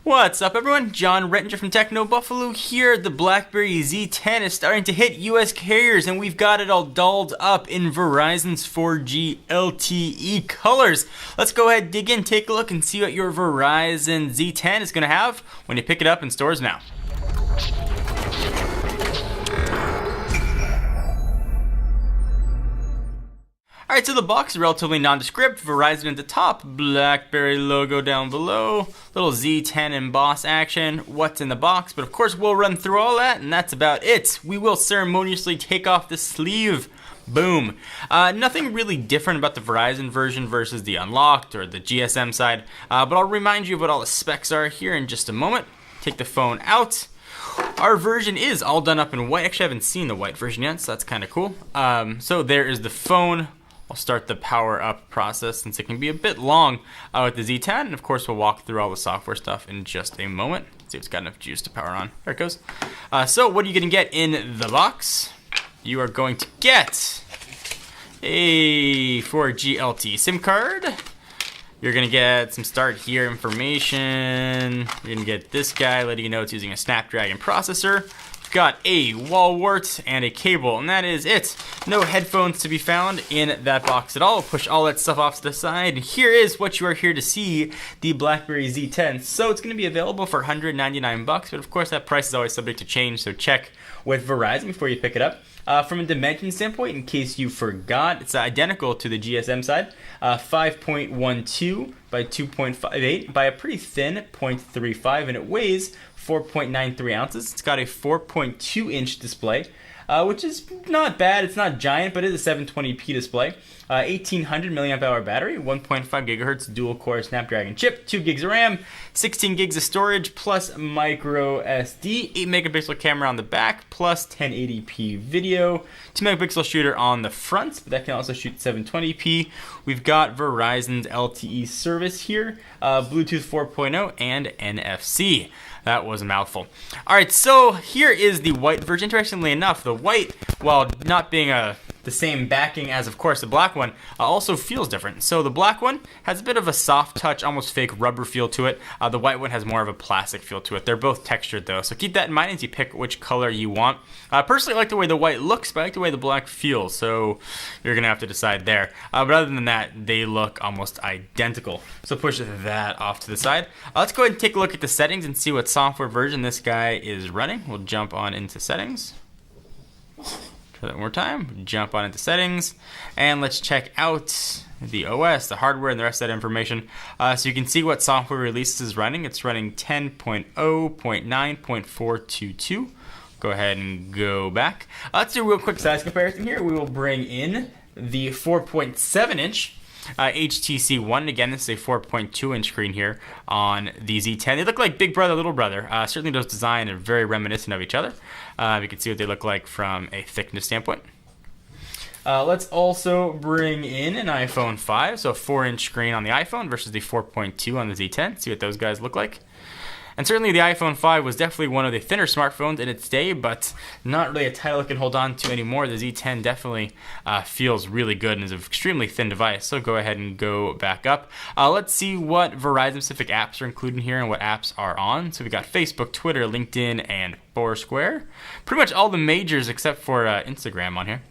What's up, everyone? John Rettinger from Techno Buffalo here. The Blackberry Z10 is starting to hit US carriers, and we've got it all dolled up in Verizon's 4G LTE colors. Let's go ahead, dig in, take a look, and see what your Verizon Z10 is going to have when you pick it up in stores now. Alright, so the box is relatively nondescript. Verizon at the top, Blackberry logo down below, little Z10 emboss action, what's in the box, but of course we'll run through all that, and that's about it. We will ceremoniously take off the sleeve. Boom. Nothing really different about the Verizon version versus the unlocked or the GSM side, but I'll remind you of what all the specs are here in just a moment. Take the phone out. Our version is all done up in white. Actually, I haven't seen the white version yet, so that's kind of cool. So there is the phone. I'll start the power up process since it can be a bit long with the Z10, and of course we'll walk through all the software stuff in just a moment. See if it's got enough juice to power on. There it goes. So what are you going to get in the box? You are going to get a 4G LTE SIM card. You're going to get some start here information. You're going to get this guy letting you know it's using a Snapdragon processor. Got a wall wart and a cable, and that is it. No headphones to be found in that box at all. Push all that stuff off to the side. Here is what you are here to see, the Blackberry Z10. So it's going to be available for $199, but of course that price is always subject to change, so check with Verizon before you pick it up. From a dimension standpoint, in case you forgot, it's identical to the GSM side. 5.12 by 2.58 by a pretty thin 0.35, and it weighs 4.93 ounces. It's got a 4.2-inch display, which is not bad. It's not giant, but it is a 720p display. 1800 milliamp hour battery, 1.5 gigahertz dual core Snapdragon chip, 2 gigs of RAM, 16 gigs of storage, plus micro SD, 8 megapixel camera on the back, plus 1080p video, 2 megapixel shooter on the front, but that can also shoot 720p. We've got Verizon's LTE service here, Bluetooth 4.0 and NFC. That was a mouthful. All right, so here is the white version. Interestingly enough, the white, while not being the same backing as, of course, the black one, also feels different. So the black one has a bit of a soft touch, almost fake rubber feel to it. The white one has more of a plastic feel to it. They're both textured, though, so keep that in mind as you pick which color you want. Personally, I like the way the white looks, but I like the way the black feels, so you're going to have to decide there. But other than that, they look almost identical. So push that off to the side. Let's go ahead and take a look at the settings and see what software version this guy is running. We'll jump on into settings. Try that one more time. Jump on into settings, and let's check out the OS, the hardware, and the rest of that information. So you can see what software release is running. It's running 10.0.9.422. Go ahead and go back. Let's do a real quick size comparison here. We will bring in the 4.7-inch HTC One. Again, this is a 4.2-inch screen here on the Z10. They look like big brother, little brother. Certainly those design are very reminiscent of each other. You can see what they look like from a thickness standpoint. Let's also bring in an iPhone 5, so a 4-inch screen on the iPhone versus the 4.2 on the Z10. See what those guys look like. And certainly the iPhone 5 was definitely one of the thinner smartphones in its day, but not really a title I can hold on to anymore. The Z10 definitely feels really good and is an extremely thin device, so go ahead and go back up. Let's see what Verizon-specific apps are included here and what apps are on. So we got Facebook, Twitter, LinkedIn, and Foursquare. Pretty much all the majors except for Instagram on here.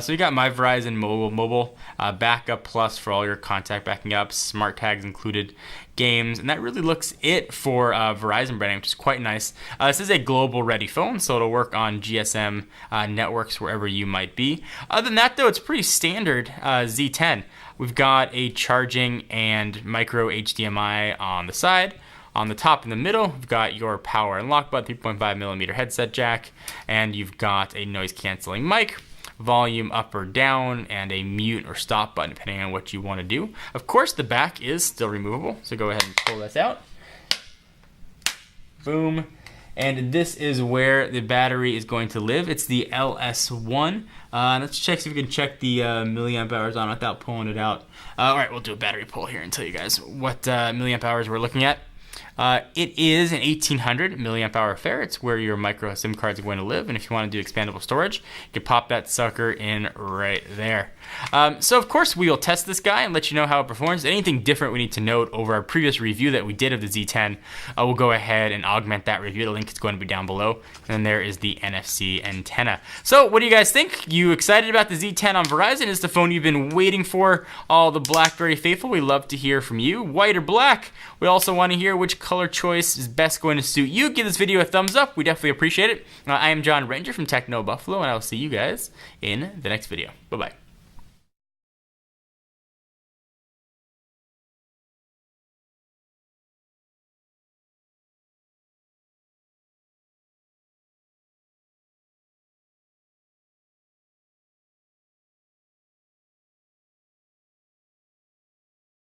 So you got My Verizon Mobile, Backup Plus for all your contact backing up, smart tags included, games, and that really looks it for Verizon branding, which is quite nice. This is a global ready phone, so it'll work on GSM networks wherever you might be. Other than that, though, it's pretty standard Z10. We've got a charging and micro HDMI on the side. On the top in the middle, you've got your power and lock button, 3.5mm headset jack, and you've got a noise canceling mic, volume up or down, and a mute or stop button depending on what you want to do. Of course, the back is still removable, so go ahead and pull this out. Boom. And this is where the battery is going to live. It's the LS1. Let's check, see if we can check the milliamp hours on without pulling it out. All right, we'll do a battery pull here and tell you guys what milliamp hours we're looking at. It is an 1800 milliamp hour affair. It's where your micro SIM cards are going to live, and if you want to do expandable storage, you can pop that sucker in right there. So of course we will test this guy and let you know how it performs. Anything different we need to note over our previous review that we did of the Z10, we'll go ahead and augment that review. The link is going to be down below. And then there is the NFC antenna. So what do you guys think? You excited about the Z10 on Verizon? Is the phone you've been waiting for? All the Blackberry faithful, we love to hear from you. White or black? We also want to hear which color choice is best going to suit you. Give this video a thumbs up. We definitely appreciate it. I am John Ranger from Techno Buffalo, and I will see you guys in the next video. Bye-bye.